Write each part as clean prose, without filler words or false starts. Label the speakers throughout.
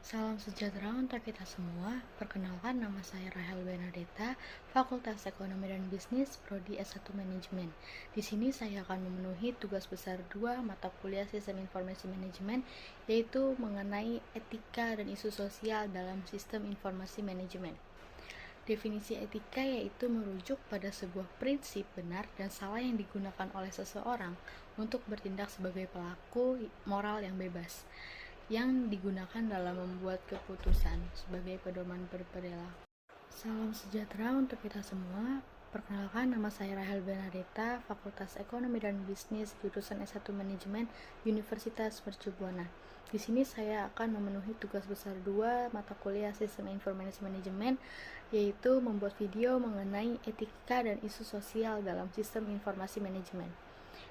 Speaker 1: Salam sejahtera untuk kita semua. Perkenalkan, nama saya Rahel Benadeta, Fakultas Ekonomi dan Bisnis, Prodi S1 Manajemen. Di sini saya akan memenuhi tugas besar 2 mata kuliah Sistem Informasi Manajemen, yaitu mengenai etika dan isu sosial dalam sistem informasi manajemen. Definisi etika yaitu merujuk pada sebuah prinsip benar dan salah yang digunakan oleh seseorang untuk bertindak sebagai pelaku moral yang bebas, yang digunakan dalam membuat keputusan sebagai pedoman berperilaku. Salam sejahtera untuk kita semua. Perkenalkan, nama saya Rahel Benadeta, Fakultas Ekonomi dan Bisnis, jurusan S1 Manajemen, Universitas Mercu Buana. Di sini saya akan memenuhi tugas besar 2 mata kuliah Sistem Informasi Manajemen, yaitu membuat video mengenai etika dan isu sosial dalam sistem informasi manajemen.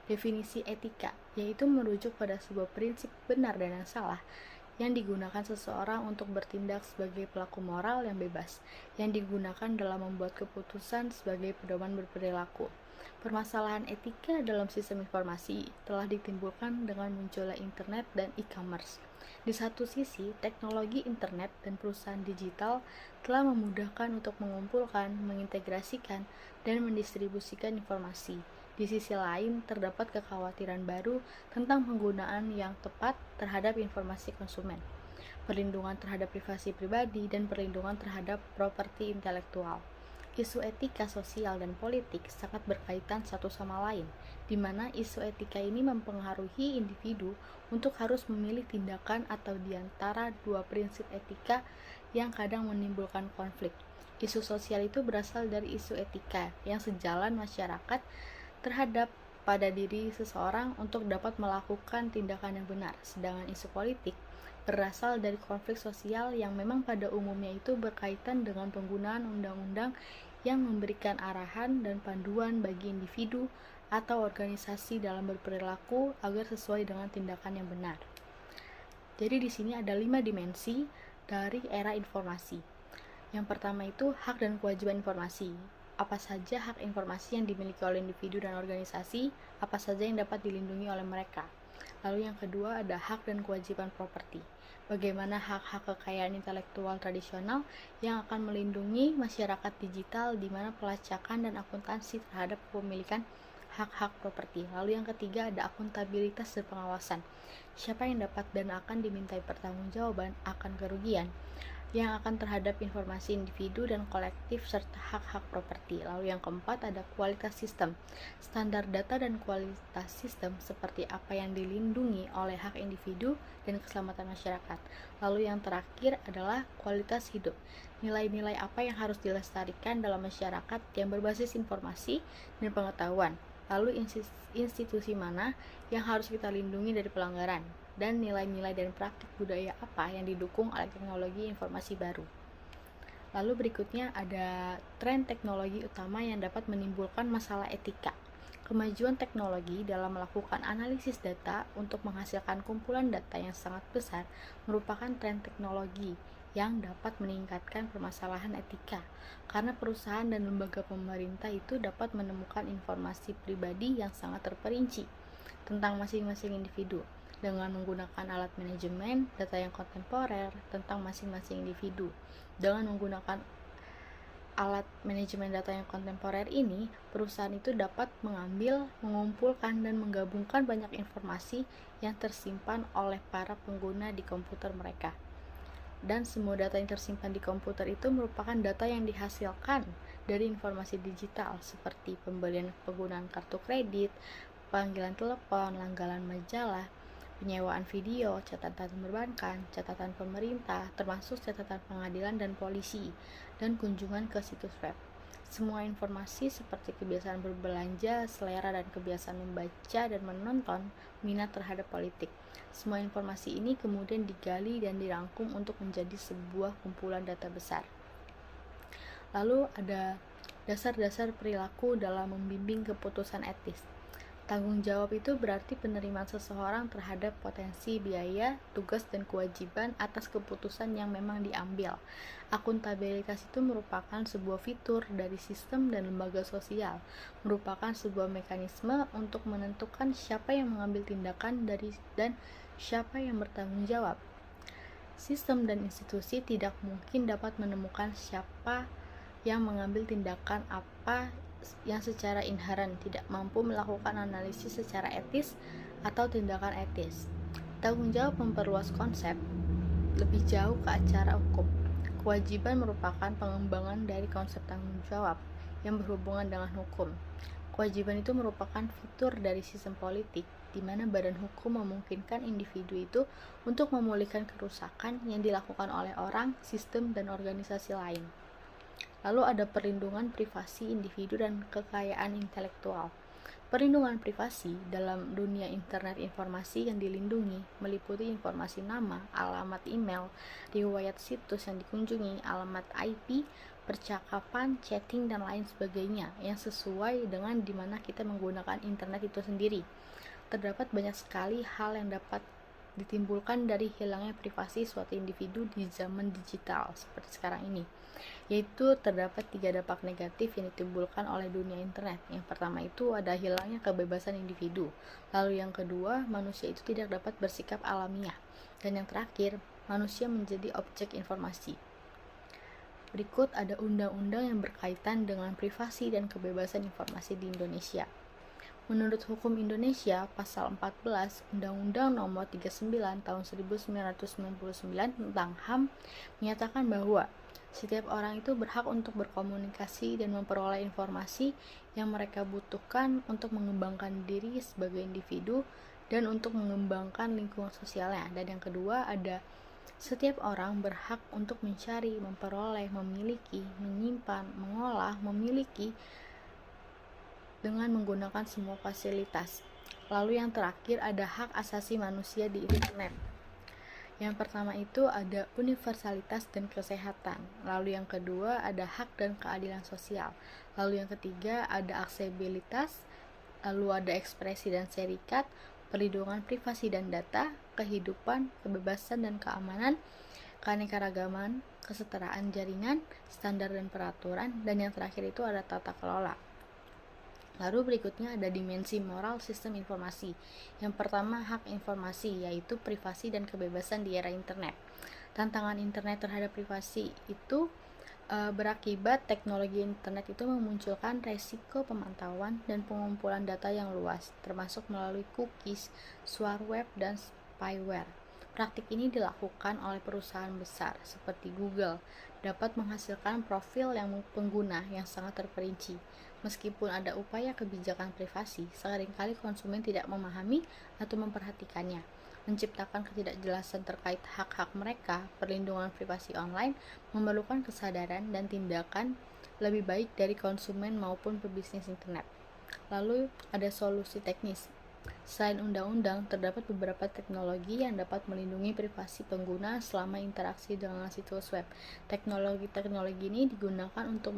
Speaker 1: Definisi etika yaitu merujuk pada sebuah prinsip benar dan yang salah yang digunakan seseorang untuk bertindak sebagai pelaku moral yang bebas, yang digunakan dalam membuat keputusan sebagai pedoman berperilaku. Permasalahan etika dalam sistem informasi telah ditimbulkan dengan munculnya internet dan e-commerce. Di satu sisi, teknologi internet dan perusahaan digital telah memudahkan untuk mengumpulkan, mengintegrasikan, dan mendistribusikan informasi. Di sisi lain, terdapat kekhawatiran baru tentang penggunaan yang tepat terhadap informasi konsumen, perlindungan terhadap privasi pribadi, dan perlindungan terhadap properti intelektual. Isu etika sosial dan politik sangat berkaitan satu sama lain, di mana isu etika ini mempengaruhi individu untuk harus memilih tindakan atau di antara dua prinsip etika yang kadang menimbulkan konflik. Isu sosial itu berasal dari isu etika yang sejalan masyarakat terhadap pada diri seseorang untuk dapat melakukan tindakan yang benar, sedangkan isu politik berasal dari konflik sosial yang memang pada umumnya itu berkaitan dengan penggunaan undang-undang yang memberikan arahan dan panduan bagi individu atau organisasi dalam berperilaku agar sesuai dengan tindakan yang benar. Jadi di sini ada 5 dimensi dari era informasi. Yang pertama itu hak dan kewajiban informasi. Apa saja hak informasi yang dimiliki oleh individu dan organisasi, apa saja yang dapat dilindungi oleh mereka. Lalu yang kedua ada hak dan kewajiban properti. Bagaimana hak-hak kekayaan intelektual tradisional yang akan melindungi masyarakat digital di mana pelacakan dan akuntansi terhadap kepemilikan hak-hak properti. Lalu yang ketiga ada akuntabilitas dan pengawasan. Siapa yang dapat dan akan dimintai pertanggungjawaban akan kerugian yang akan terhadap informasi individu dan kolektif serta hak-hak properti. Lalu yang keempat ada kualitas sistem. Standar data dan kualitas sistem seperti apa yang dilindungi oleh hak individu dan keselamatan masyarakat. Lalu yang terakhir adalah kualitas hidup. Nilai-nilai apa yang harus dilestarikan dalam masyarakat yang berbasis informasi dan pengetahuan. Lalu institusi mana yang harus kita lindungi dari pelanggaran, dan nilai-nilai dan praktik budaya apa yang didukung oleh teknologi informasi baru. Lalu berikutnya ada tren teknologi utama yang dapat menimbulkan masalah etika. Kemajuan teknologi dalam melakukan analisis data untuk menghasilkan kumpulan data yang sangat besar merupakan tren teknologi yang dapat meningkatkan permasalahan etika, karena perusahaan dan lembaga pemerintah itu dapat menemukan informasi pribadi yang sangat terperinci tentang masing-masing individu dengan menggunakan alat manajemen data yang kontemporer tentang masing-masing individu. Dengan menggunakan alat manajemen data yang kontemporer ini, perusahaan itu dapat mengambil, mengumpulkan, dan menggabungkan banyak informasi yang tersimpan oleh para pengguna di komputer mereka. Dan semua data yang tersimpan di komputer itu merupakan data yang dihasilkan dari informasi digital seperti pembelian penggunaan kartu kredit, panggilan telepon, langganan majalah, penyewaan video, catatan perbankan, catatan pemerintah, termasuk catatan pengadilan dan polisi, dan kunjungan ke situs web. Semua informasi seperti kebiasaan berbelanja, selera dan kebiasaan membaca dan menonton, minat terhadap politik. Semua informasi ini kemudian digali dan dirangkum untuk menjadi sebuah kumpulan data besar. Lalu ada dasar-dasar perilaku dalam membimbing keputusan etis. Tanggung jawab itu berarti penerimaan seseorang terhadap potensi biaya, tugas, dan kewajiban atas keputusan yang memang diambil. Akuntabilitas itu merupakan sebuah fitur dari sistem dan lembaga sosial, merupakan sebuah mekanisme untuk menentukan siapa yang mengambil tindakan dan siapa yang bertanggung jawab. Sistem dan institusi tidak mungkin dapat menemukan siapa yang mengambil tindakan apa yang secara inheren tidak mampu melakukan analisis secara etis atau tindakan etis. Tanggung jawab memperluas konsep lebih jauh ke acara hukum. Kewajiban merupakan pengembangan dari konsep tanggung jawab yang berhubungan dengan hukum. Kewajiban itu merupakan fitur dari sistem politik, di mana badan hukum memungkinkan individu itu untuk memulihkan kerusakan yang dilakukan oleh orang, sistem, dan organisasi lain. Lalu ada perlindungan privasi individu dan kekayaan intelektual. Perlindungan privasi dalam dunia internet informasi yang dilindungi meliputi informasi nama, alamat email, riwayat situs yang dikunjungi, alamat IP, percakapan, chatting, dan lain sebagainya yang sesuai dengan di mana kita menggunakan internet itu sendiri. Terdapat banyak sekali hal yang dapat ditimbulkan dari hilangnya privasi suatu individu di zaman digital seperti sekarang ini, yaitu terdapat 3 dampak negatif yang ditimbulkan oleh dunia internet. Yang pertama itu ada hilangnya kebebasan individu, lalu yang kedua manusia itu tidak dapat bersikap alamiah, dan yang terakhir manusia menjadi objek informasi. Berikut ada undang-undang yang berkaitan dengan privasi dan kebebasan informasi di Indonesia. Menurut hukum Indonesia, pasal 14 Undang-Undang Nomor 39 Tahun 1999 tentang HAM menyatakan bahwa setiap orang itu berhak untuk berkomunikasi dan memperoleh informasi yang mereka butuhkan untuk mengembangkan diri sebagai individu dan untuk mengembangkan lingkungan sosialnya. Dan yang kedua ada setiap orang berhak untuk mencari, memperoleh, memiliki, menyimpan, mengolah, memiliki dengan menggunakan semua fasilitas. Lalu yang terakhir ada hak asasi manusia di internet. Yang pertama itu ada universalitas dan kesehatan. Lalu yang kedua ada hak dan keadilan sosial. Lalu yang ketiga ada aksesibilitas. Lalu ada ekspresi dan serikat, perlindungan privasi dan data, kehidupan, kebebasan dan keamanan, keanekaragaman, kesetaraan jaringan, standar dan peraturan, dan yang terakhir itu ada tata kelola. Lalu berikutnya ada dimensi moral sistem informasi. Yang pertama hak informasi, yaitu privasi dan kebebasan di era internet. Tantangan internet terhadap privasi itu berakibat teknologi internet itu memunculkan resiko pemantauan dan pengumpulan data yang luas, termasuk melalui cookies, suar web, dan spyware. Praktik ini dilakukan oleh perusahaan besar seperti Google, dapat menghasilkan profil yang pengguna yang sangat terperinci. Meskipun ada upaya kebijakan privasi, seringkali konsumen tidak memahami atau memperhatikannya, menciptakan ketidakjelasan terkait hak-hak mereka. Perlindungan privasi online memerlukan kesadaran dan tindakan lebih baik dari konsumen maupun pebisnis internet. Lalu ada solusi teknis. Selain undang-undang, terdapat beberapa teknologi yang dapat melindungi privasi pengguna selama interaksi dengan situs web. Teknologi-teknologi ini digunakan untuk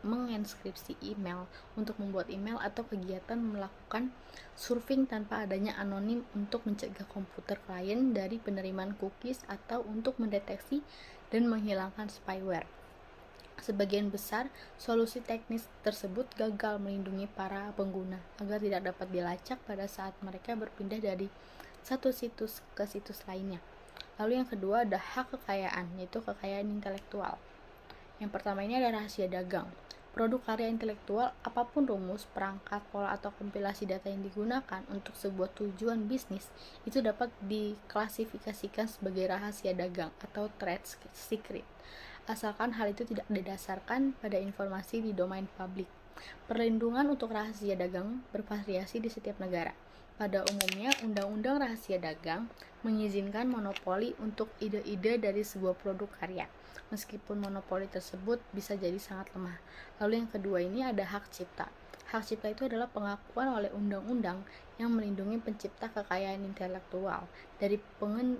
Speaker 1: menginskripsi email, untuk membuat email atau kegiatan melakukan surfing tanpa adanya anonim, untuk mencegah komputer klien dari penerimaan cookies, atau untuk mendeteksi dan menghilangkan spyware. Sebagian besar solusi teknis tersebut gagal melindungi para pengguna agar tidak dapat dilacak pada saat mereka berpindah dari satu situs ke situs lainnya. Lalu yang kedua ada hak kekayaan, yaitu kekayaan intelektual. Yang pertama ini ada rahasia dagang. Produk karya intelektual, apapun rumus, perangkat, pola, atau kompilasi data yang digunakan untuk sebuah tujuan bisnis, itu dapat diklasifikasikan sebagai rahasia dagang atau trade secret, asalkan hal itu tidak didasarkan pada informasi di domain publik. Perlindungan untuk rahasia dagang bervariasi di setiap negara. Pada umumnya, Undang-Undang Rahasia Dagang mengizinkan monopoli untuk ide-ide dari sebuah produk karya, meskipun monopoli tersebut bisa jadi sangat lemah. Lalu yang kedua ini ada hak cipta. Hak cipta itu adalah pengakuan oleh undang-undang yang melindungi pencipta kekayaan intelektual dari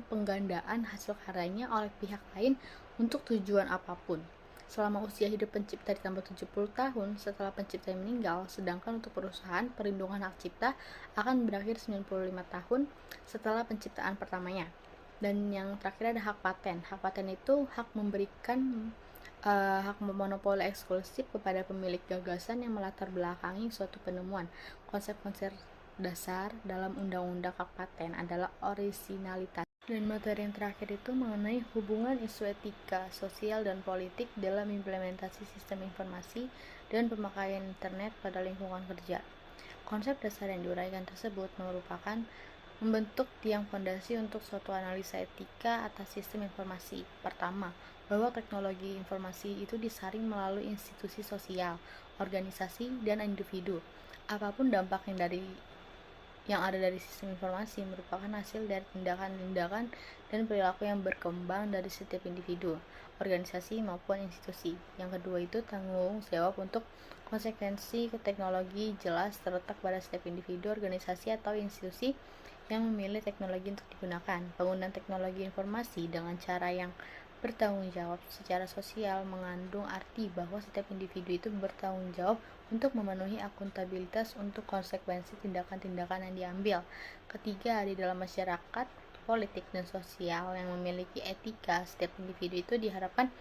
Speaker 1: penggandaan hasil karyanya oleh pihak lain untuk tujuan apapun. Selama usia hidup pencipta ditambah 70 tahun setelah pencipta meninggal, sedangkan untuk perusahaan, perlindungan hak cipta akan berakhir 95 tahun setelah penciptaan pertamanya. Dan yang terakhir ada hak paten. Hak paten itu hak memberikan hak monopoli eksklusif kepada pemilik gagasan yang melatar belakangi suatu penemuan. Konsep-konsep dasar dalam undang-undang hak paten adalah orisinalitas. Dan materi yang terakhir itu mengenai hubungan isu etika, sosial, dan politik dalam implementasi sistem informasi dan pemakaian internet pada lingkungan kerja. Konsep dasar yang diuraikan tersebut merupakan membentuk tiang fondasi untuk suatu analisa etika atas sistem informasi. Pertama, bahwa teknologi informasi itu disaring melalui institusi sosial, organisasi, dan individu. Apapun dampak yang ada dari sistem informasi merupakan hasil dari tindakan-tindakan dan perilaku yang berkembang dari setiap individu, organisasi, maupun institusi. Yang kedua itu tanggung jawab untuk konsekuensi teknologi jelas terletak pada setiap individu, organisasi, atau institusi yang memilih teknologi untuk digunakan. Penggunaan teknologi informasi dengan cara yang bertanggung jawab secara sosial mengandung arti bahwa setiap individu itu bertanggung jawab untuk memenuhi akuntabilitas untuk konsekuensi tindakan-tindakan yang diambil. Ketiga, di dalam masyarakat, politik, dan sosial yang memiliki etika, setiap individu itu diharapkan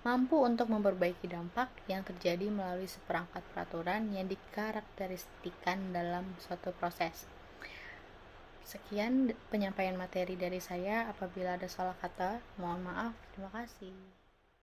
Speaker 1: mampu untuk memperbaiki dampak yang terjadi melalui seperangkat peraturan yang dikarakteristikan dalam suatu proses. Sekian penyampaian materi dari saya. Apabila ada salah kata, mohon maaf. Terima kasih.